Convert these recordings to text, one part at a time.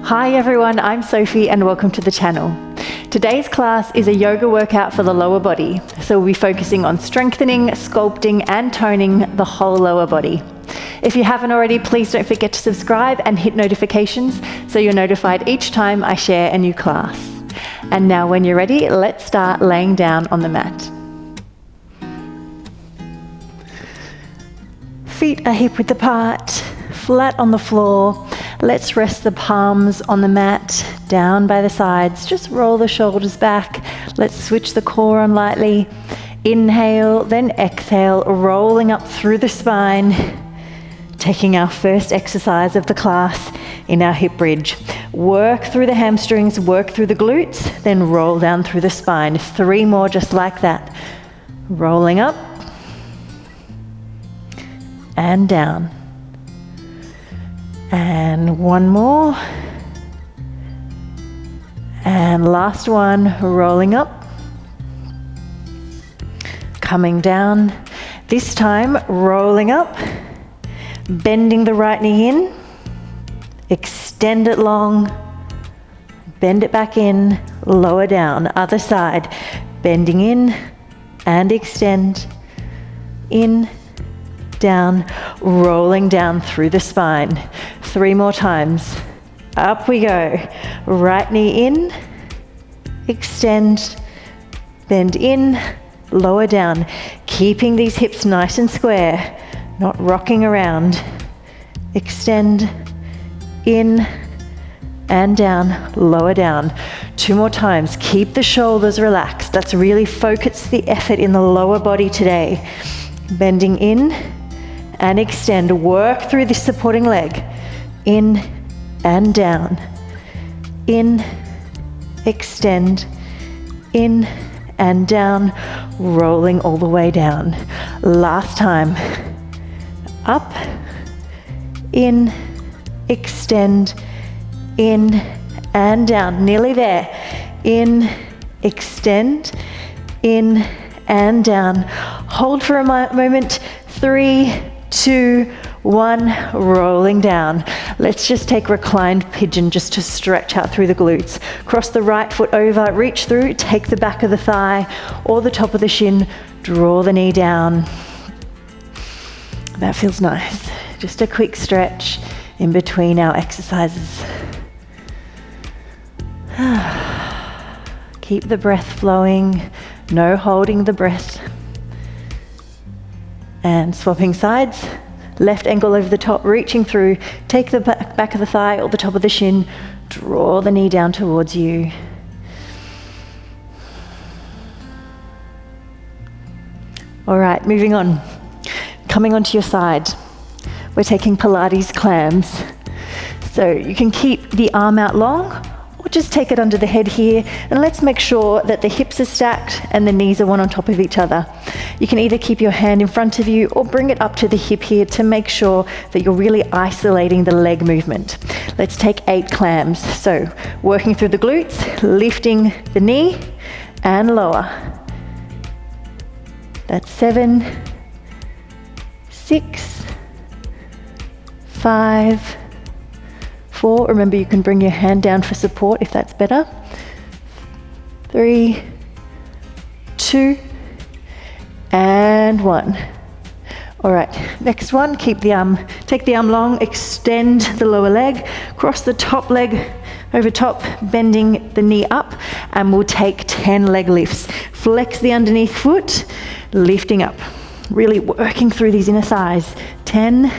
Hi everyone, I'm Sophie and welcome to the channel. Today's class is a yoga workout for the lower body, so we'll be focusing on strengthening, sculpting and toning the whole lower body. If you haven't already, please don't forget to subscribe and hit notifications so you're notified each time I share a new class. And now when you're ready, let's start laying down on the mat. Feet are hip-width apart, flat on the floor. Let's rest the palms on the mat, down by the sides. Just roll the shoulders back. Let's switch the core on lightly. Inhale, then exhale, rolling up through the spine. Taking our first exercise of the class in our hip bridge. Work through the hamstrings, work through the glutes, then roll down through the spine. 3 more just like that. Rolling up and down. And 1 more. And last one, rolling up. Coming down. This time, rolling up. Bending the right knee in. Extend it long. Bend it back in. Lower down. Other side. Bending in and extend. In. Down, rolling down through the spine. 3 more times. Up we go. Right knee in, extend, bend in, lower down. Keeping these hips nice and square, not rocking around. Extend, in and down, lower down. 2 more times. Keep the shoulders relaxed. Let's really focus the effort in the lower body today. Bending in and extend. Work through this supporting leg. In and down. In, extend, in and down, rolling all the way down. Last time. Up, in, extend, in and down. Nearly there. In, extend, in and down. Hold for a moment. 3, 2, 1, rolling down. Let's just take reclined pigeon just to stretch out through the glutes. Cross the right foot over, reach through, take the back of the thigh or the top of the shin, draw the knee down. That feels nice. Just a quick stretch in between our exercises. Keep the breath flowing, no holding the breath. And swapping sides, left ankle over the top, reaching through, take the back of the thigh or the top of the shin, draw the knee down towards you. All right, moving on. Coming onto your side, we're taking Pilates clams. So you can keep the arm out long, or just take it under the head here, and let's make sure that the hips are stacked and the knees are one on top of each other. You can either keep your hand in front of you or bring it up to the hip here to make sure that you're really isolating the leg movement. Let's take 8 clams. So working through the glutes, lifting the knee and lower. That's 7, 6, 5, 4. Remember, you can bring your hand down for support if that's better. 3, 2, and 1. All right, next one, keep the arm, take the arm long, extend the lower leg, cross the top leg over top, bending the knee up, and we'll take 10 leg lifts. Flex the underneath foot, lifting up. Really working through these inner thighs. 10,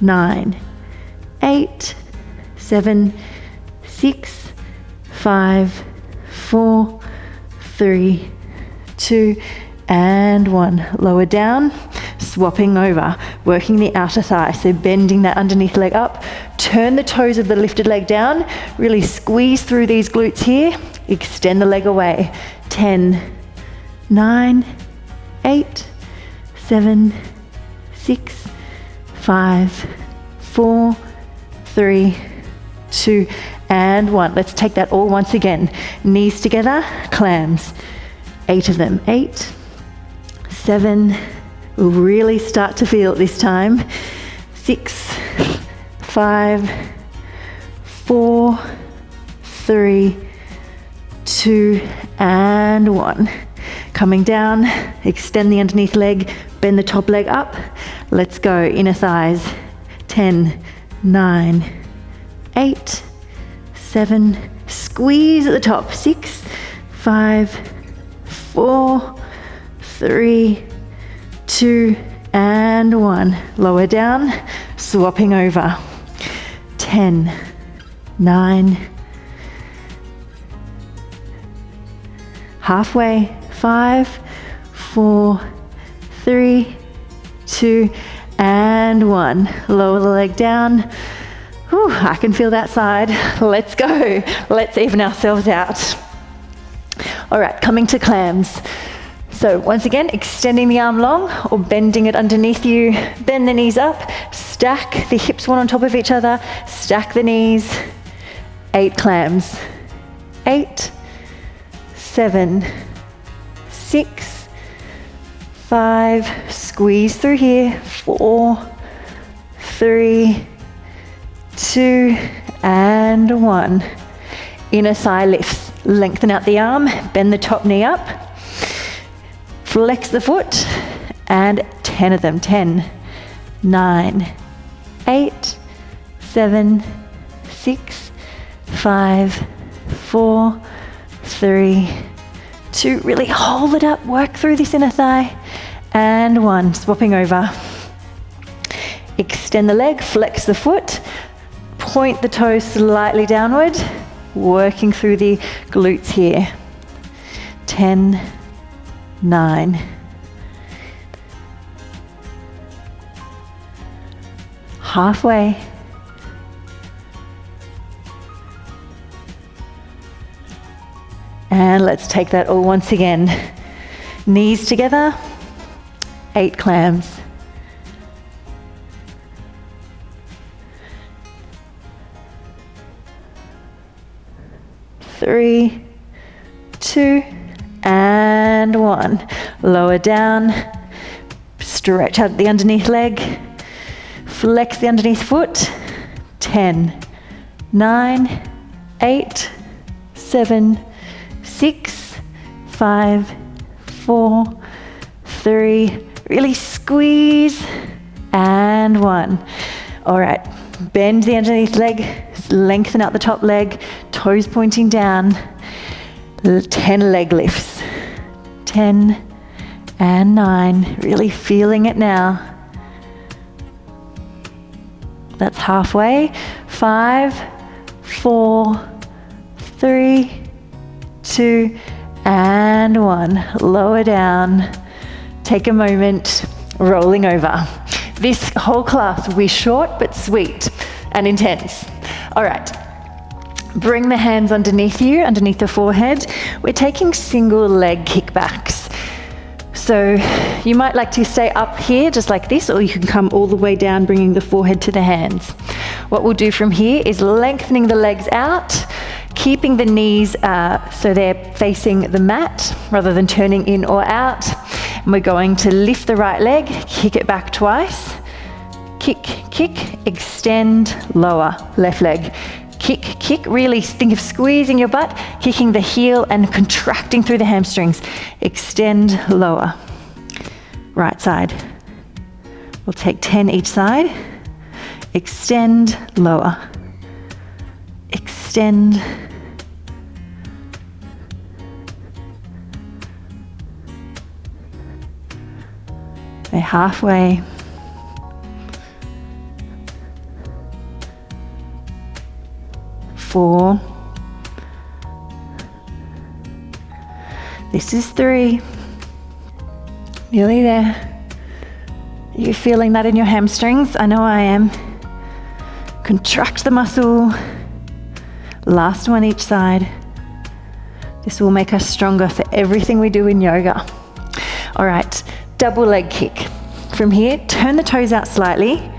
9, 8, 7, 6, 5, 4, 3, 2, and 1. Lower down, swapping over, working the outer thigh. So bending that underneath leg up, turn the toes of the lifted leg down, really squeeze through these glutes here, extend the leg away. 10, 9, 8, 7, 6, 5, 4, 3, 2, and 1. Let's take that all once again. Knees together, clams. 8 of them. 8, 7, we'll really start to feel it this time. 6, 5, 4, 3, 2, and 1. Coming down, extend the underneath leg, bend the top leg up. Let's go, inner thighs. 10, 9, 8, 7, squeeze at the top. 6, 5, 4, 3, 2, and 1. Lower down, swapping over. 10, 9, halfway. 5, 4, 3, 2, and 1. Lower the leg down. Whew, I can feel that side. Let's go. Let's even ourselves out. All right, coming to clams. So once again, extending the arm long or bending it underneath you. Bend the knees up, stack the hips one on top of each other, stack the knees. 8 clams. 8, 7, 6, 5, squeeze through here. 4, 3, 2, and 1. Inner thigh lifts. Lengthen out the arm, bend the top knee up. Flex the foot, and 10 of them. 10, 9, 8, 7, 6, 5, 4, 3, 2. Really hold it up, work through this inner thigh. And 1, swapping over. Extend the leg, flex the foot, point the toes slightly downward, working through the glutes here. 10, 9. Halfway. And let's take that all once again. Knees together, 8 clams. 3, 2, and 1. Lower down, stretch out the underneath leg, flex the underneath foot. 10, 9, 8, 7, 6, 5, 4, 3. Really squeeze, and 1. All right, bend the underneath leg, lengthen out the top leg, toes pointing down. 10 leg lifts. 10 and 9. Really feeling it now. That's halfway. 5, 4, 3, 2, and 1. Lower down. Take a moment, rolling over. This whole class will be short but sweet and intense. All right. Bring the hands underneath you, underneath the forehead. We're taking single leg kickbacks. So you might like to stay up here just like this, or you can come all the way down, bringing the forehead to the hands. What we'll do from here is lengthening the legs out, keeping the knees so they're facing the mat rather than turning in or out. And we're going to lift the right leg, kick it back twice. Kick, kick, extend, lower, left leg. Kick, kick, really think of squeezing your butt, kicking the heel and contracting through the hamstrings. Extend, lower. Right side. We'll take 10 each side. Extend, lower. Extend. Okay, halfway. Four. This is 3. Nearly there. Are you feeling that in your hamstrings? I know I am. Contract the muscle. Last one each side. This will make us stronger for everything we do in yoga. All right, double leg kick. From here, turn the toes out slightly.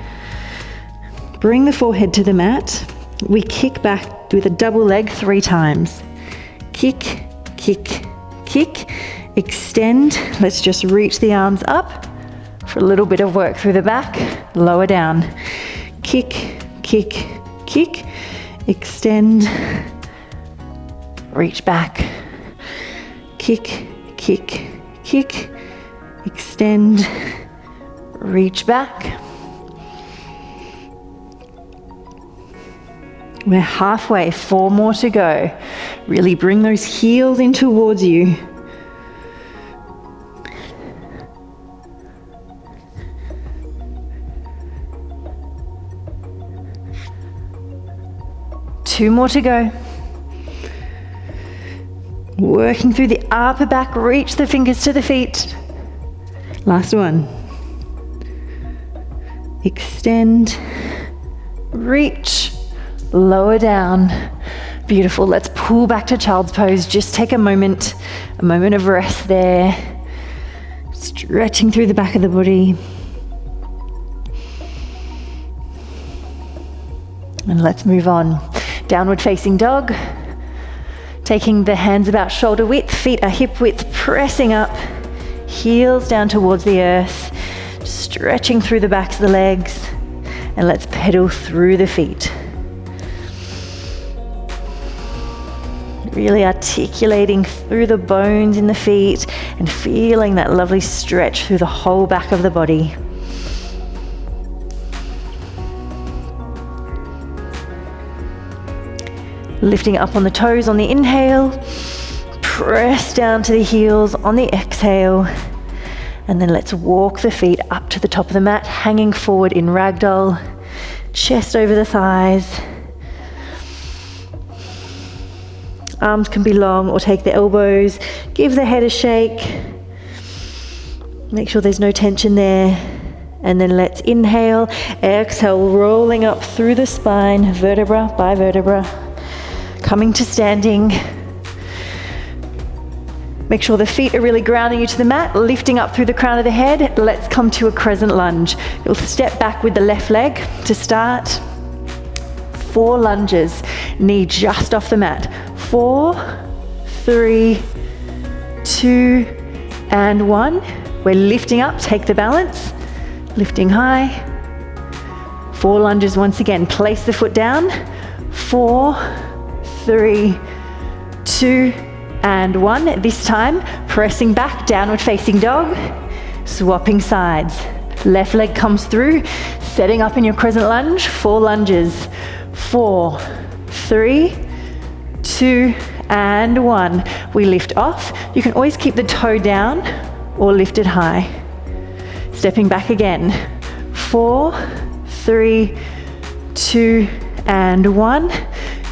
Bring the forehead to the mat. We kick back with a double leg 3 times. Kick, kick, kick. Extend. Let's just reach the arms up for a little bit of work through the back. Lower down. Kick, kick, kick. extend, reach back, kick, kick, kick, extend, reach back. We're halfway, 4 more to go. Really bring those heels in towards you. Two more to go. Working through the upper back, reach the fingers to the feet. Last one. Extend, reach, lower down. Beautiful. Let's pull back to child's pose. Just take a moment of rest there. Stretching through the back of the body. And let's move on. Downward facing dog. Taking the hands about shoulder width, feet are hip width, pressing up, heels down towards the earth, stretching through the backs of the legs, and let's pedal through the feet. Really articulating through the bones in the feet and feeling that lovely stretch through the whole back of the body. Lifting up on the toes on the inhale, press down to the heels on the exhale, and then let's walk the feet up to the top of the mat, hanging forward in ragdoll, chest over the thighs. Arms can be long or take the elbows, give the head a shake, make sure there's no tension there, and then let's inhale, exhale, rolling up through the spine, vertebra by vertebra. Coming to standing. Make sure the feet are really grounding you to the mat, lifting up through the crown of the head. Let's come to a crescent lunge. You'll step back with the left leg to start. 4 lunges, knee just off the mat. 4, 3, 2, and 1. We're lifting up, take the balance. Lifting high. 4 lunges once again. Place the foot down. 4, 3, 2, and 1. This time, pressing back, downward facing dog, swapping sides. Left leg comes through, setting up in your crescent lunge, 4 lunges. 4, 3, 2, and 1. We lift off. You can always keep the toe down or lift it high. Stepping back again. 4, 3, 2, and 1.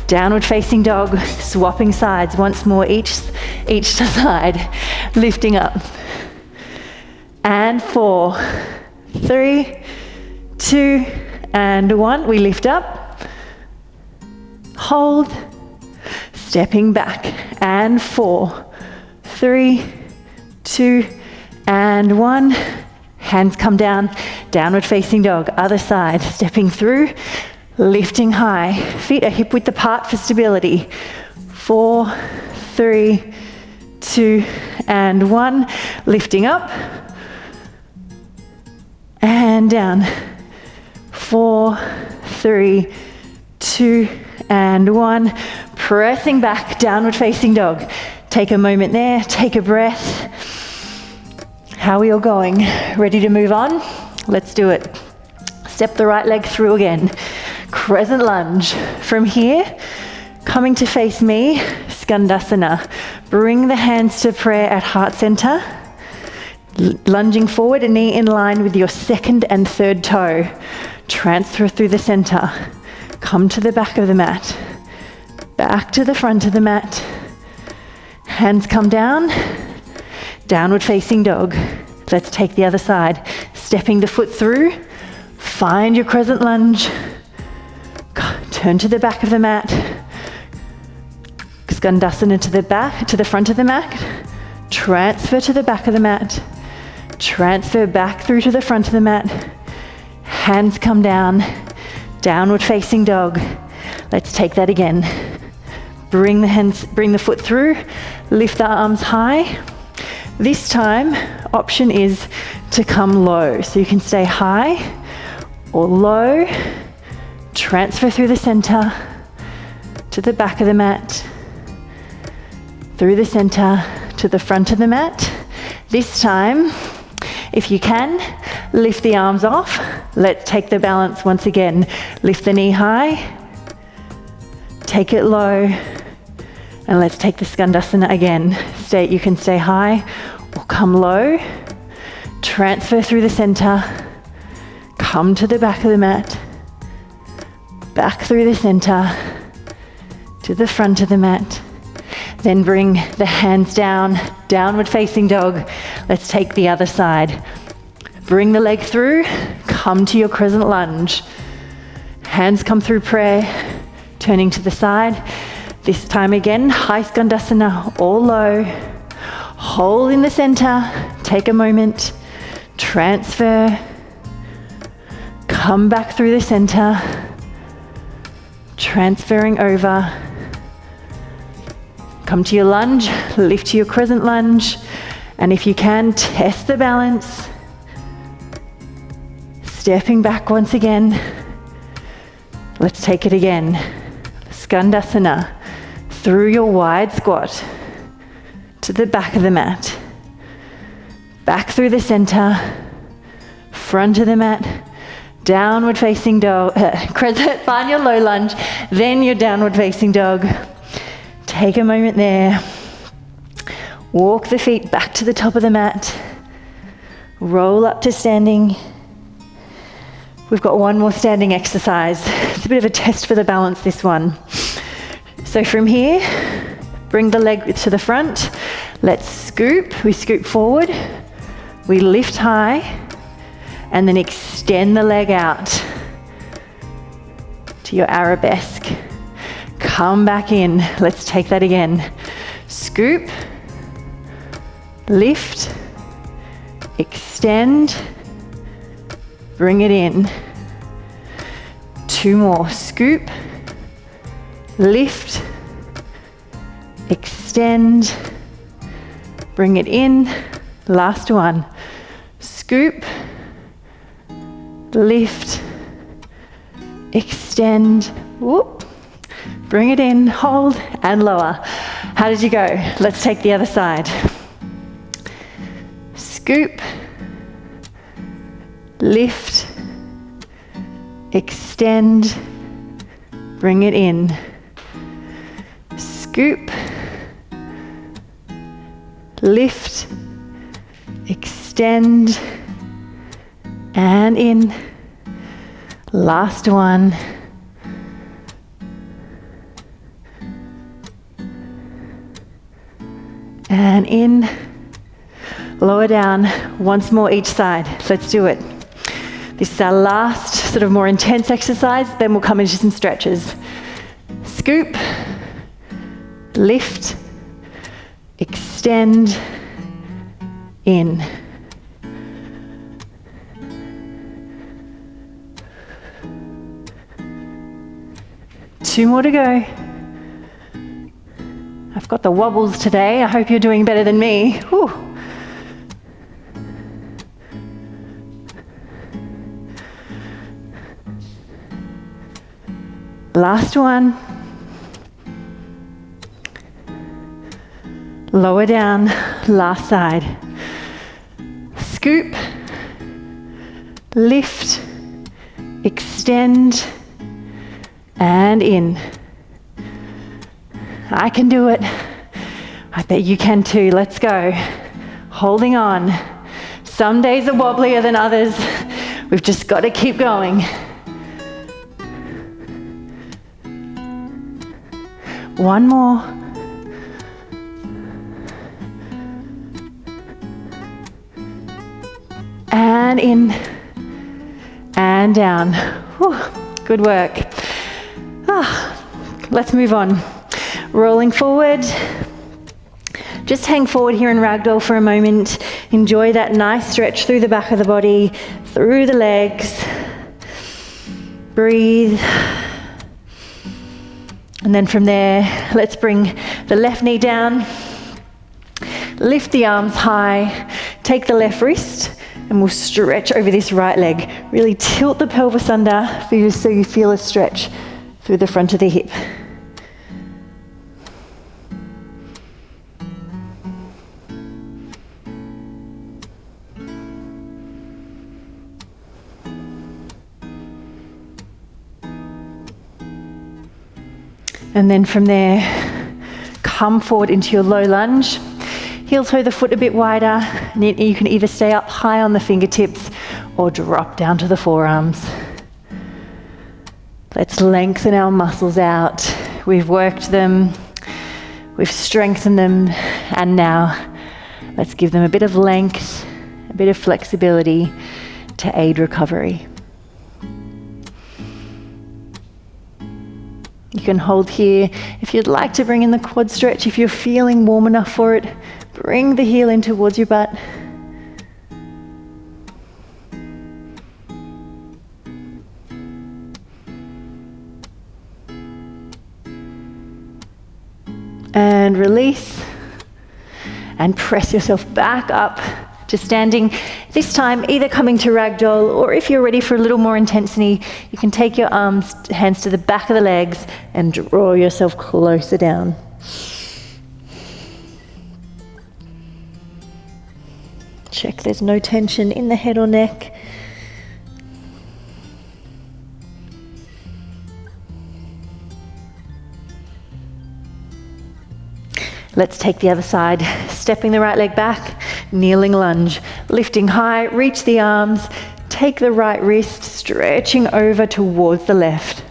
Downward facing dog, swapping sides once more, each side, lifting up. And 4, 3, 2, and 1. We lift up, hold, stepping back, and 4, 3, 2, and 1. Hands come down, downward facing dog, other side, stepping through, lifting high, feet are hip width apart for stability. 4, 3, 2, and 1. Lifting up and down. 4, 3, 2, and 1. Pressing back, downward facing dog. Take a moment there, take a breath. How are we all going? Ready to move on? Let's do it. Step the right leg through again. Crescent lunge. From here, coming to face me, Skandasana. Bring the hands to prayer at heart center. Lunging forward, a knee in line with your second and third toe. Transfer through the center. Come to the back of the mat. Back to the front of the mat. Hands come down. Downward facing dog. Let's take the other side. Stepping the foot through. Find your crescent lunge. Turn to the back of the mat. Skandasana to the back, to the front of the mat. Transfer to the back of the mat. Transfer back through to the front of the mat. Hands come down. Downward facing dog. Let's take that again. Bring the foot through. Lift the arms high. This time, option is to come low. So you can stay high or low. Transfer through the center. to the back of the mat, through the center, to the front of the mat. This time, if you can, lift the arms off. Let's take the balance once again. Lift the knee high, take it low, and let's take the Skandasana again. You can stay high or come low. Transfer through the center, come to the back of the mat, back through the center, to the front of the mat. Then bring the hands down, downward facing dog. Let's take the other side. Bring the leg through, come to your crescent lunge. Hands come through prayer, turning to the side. This time again, high Skandasana or low. Hold in the center, take a moment, transfer, come back through the center, transferring over. Come to your lunge, lift to your crescent lunge, and if you can, test the balance. Stepping back once again. Let's take it again. Skandasana, through your wide squat, to the back of the mat, back through the center, front of the mat, downward facing dog, crescent, find your low lunge, then your downward facing dog. Take a moment there. Walk the feet back to the top of the mat. Roll up to standing. We've got one more standing exercise. It's a bit of a test for the balance, this one. So from here, bring the leg to the front. Let's scoop. We scoop forward. We lift high. And then extend the leg out to your arabesque. Come back in. Let's take that again. Scoop, lift, extend, bring it in. Two more. Scoop, lift, extend, bring it in. Last one. Scoop, lift, extend, whoop, bring it in, hold, and lower. How did you go? Let's take the other side. Scoop, lift, extend, bring it in. Scoop, lift, extend, and in. Last one. And in. Lower down. Once more each side. Let's do it. This is our last sort of more intense exercise. Then we'll come into some stretches. Scoop. Lift. Extend. In. Two more to go. I've got the wobbles today. I hope you're doing better than me. Whew. Last one. Lower down, last side. Scoop, lift, extend, and in. I can do it. I bet you can too. Let's go. Holding on. Some days are wobblier than others. We've just got to keep going. One more. And in. And down. Whew. Good work. Let's move on. Rolling forward. Just hang forward here in ragdoll for a moment. Enjoy that nice stretch through the back of the body, through the legs. Breathe. And then from there, let's bring the left knee down. Lift the arms high. Take the left wrist and we'll stretch over this right leg. Really tilt the pelvis under for you so you feel a stretch through the front of the hip. And then from there, come forward into your low lunge. Heel toe the foot a bit wider, and you can either stay up high on the fingertips or drop down to the forearms. Let's lengthen our muscles out. We've worked them, we've strengthened them, and now let's give them a bit of length, a bit of flexibility to aid recovery. You can hold here. If you'd like to bring in the quad stretch, if you're feeling warm enough for it, bring the heel in towards your butt. And release. And press yourself back up to standing. This time, either coming to ragdoll, or if you're ready for a little more intensity, you can take your hands to the back of the legs and draw yourself closer down. Check there's no tension in the head or neck. Let's take the other side, stepping the right leg back, kneeling lunge, lifting high, reach the arms, take the right wrist, stretching over towards the left.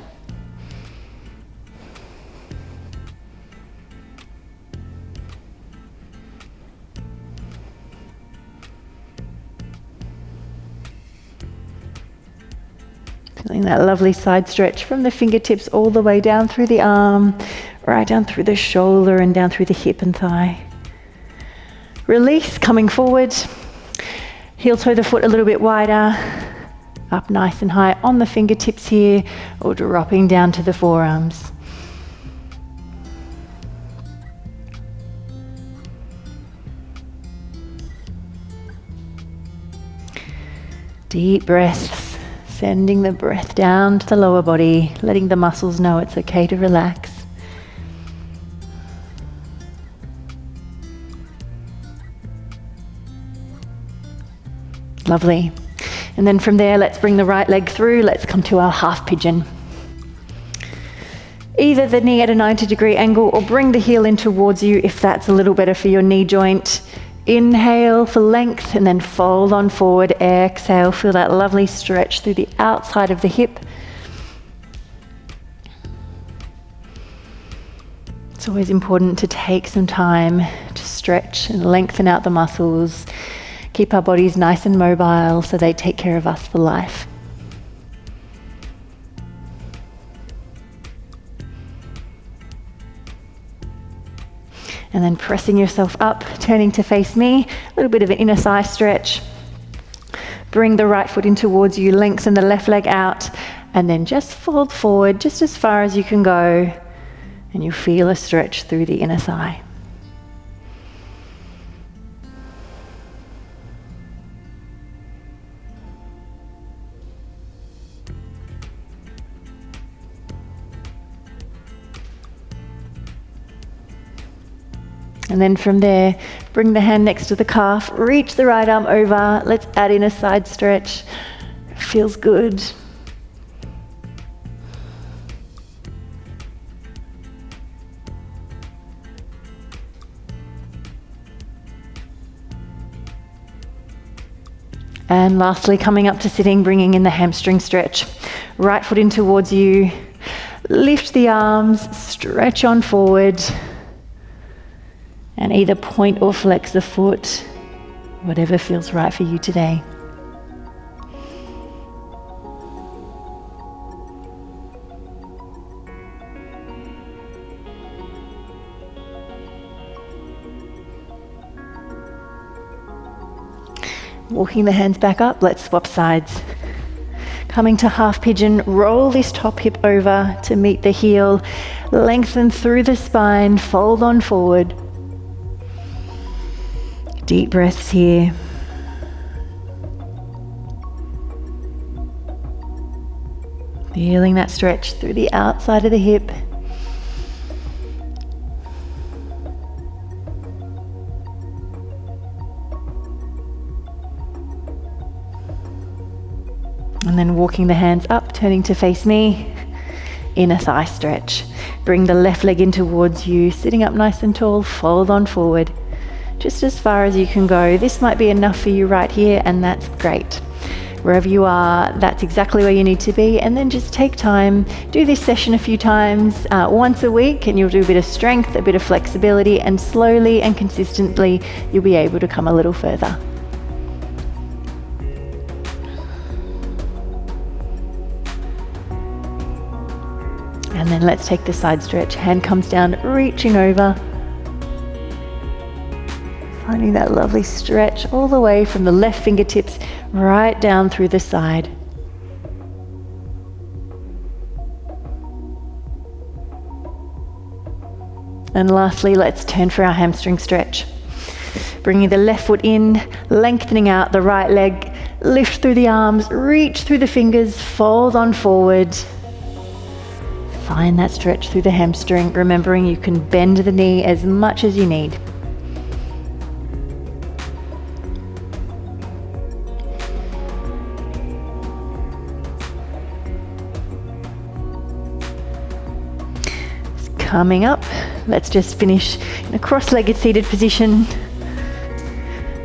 Feeling that lovely side stretch from the fingertips all the way down through the arm, right down through the shoulder and down through the hip and thigh. Release, coming forward. Heel toe the foot a little bit wider, up nice and high on the fingertips here, or dropping down to the forearms. Deep breaths, sending the breath down to the lower body, letting the muscles know it's okay to relax. Lovely. And then from there, let's bring the right leg through. Let's come to our half pigeon. Either the knee at a 90-degree angle or bring the heel in towards you if that's a little better for your knee joint. Inhale for length and then fold on forward. Exhale, feel that lovely stretch through the outside of the hip. It's always important to take some time to stretch and lengthen out the muscles. Keep our bodies nice and mobile so they take care of us for life. And then pressing yourself up, turning to face me, a little bit of an inner thigh stretch. Bring the right foot in towards you, lengthen the left leg out, and then just fold forward just as far as you can go, and you feel a stretch through the inner thigh. And then from there, bring the hand next to the calf, reach the right arm over. Let's add in a side stretch. It feels good. And lastly, coming up to sitting, bringing in the hamstring stretch. Right foot in towards you. Lift the arms, stretch on forward. And either point or flex the foot, whatever feels right for you today. Walking the hands back up, let's swap sides. Coming to half pigeon, roll this top hip over to meet the heel, lengthen through the spine, fold on forward. Deep breaths here. Feeling that stretch through the outside of the hip. And then walking the hands up, turning to face me. inner thigh stretch. Bring the left leg in towards you, sitting up nice and tall, fold on forward. Just as far as you can go. This might be enough for you right here, and that's great. Wherever you are, that's exactly where you need to be. And then just take time, do this session a few times, once a week, and you'll do a bit of strength, a bit of flexibility, and slowly and consistently, you'll be able to come a little further. And then let's take the side stretch. Hand comes down, reaching over. Finding that lovely stretch all the way from the left fingertips right down through the side. And lastly, let's turn for our hamstring stretch. Bringing the left foot in, lengthening out the right leg, lift through the arms, reach through the fingers, fold on forward. Find that stretch through the hamstring, remembering you can bend the knee as much as you need. Coming up, let's just finish in a cross-legged seated position.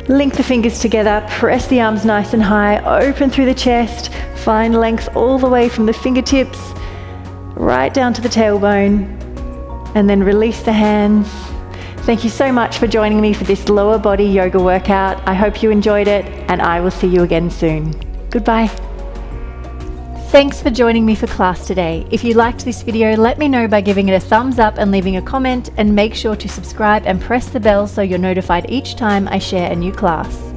Link the fingers together, press the arms nice and high, open through the chest, find length all the way from the fingertips right down to the tailbone, and then release the hands. Thank you so much for joining me for this lower body yoga workout. I hope you enjoyed it, and I will see you again soon. Goodbye. Thanks for joining me for class today. If you liked this video, let me know by giving it a thumbs up and leaving a comment, and make sure to subscribe and press the bell so you're notified each time I share a new class.